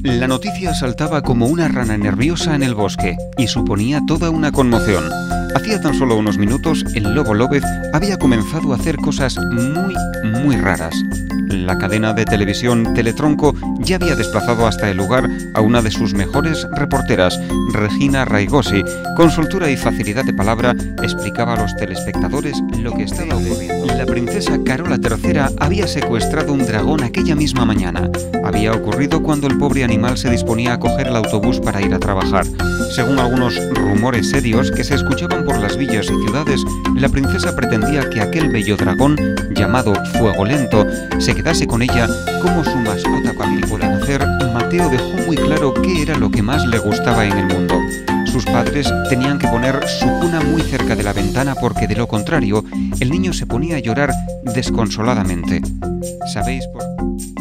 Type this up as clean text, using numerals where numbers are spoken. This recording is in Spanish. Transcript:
La noticia saltaba como una rana nerviosa en el bosque y suponía toda una conmoción. Hacía tan solo unos minutos, el lobo López había comenzado a hacer cosas muy raras. La cadena de televisión Teletronco ya había desplazado hasta el lugar a una de sus mejores reporteras, Regina Raigosi. Con soltura y facilidad de palabra explicaba a los telespectadores lo que estaba ocurriendo. La princesa Carola III había secuestrado un dragón aquella misma mañana. Había ocurrido cuando el pobre animal se disponía a coger el autobús para ir a trabajar. Según algunos rumores serios que se escuchaban por las villas y ciudades, la princesa pretendía que aquel bello dragón, llamado Fuego Lento, se quedase con ella como su mascota. Cuando al nacer, Mateo dejó muy claro qué era lo que más le gustaba en el mundo. Sus padres tenían que poner su cuna muy cerca de la ventana porque de lo contrario, el niño se ponía a llorar desconsoladamente. ¿Sabéis por qué?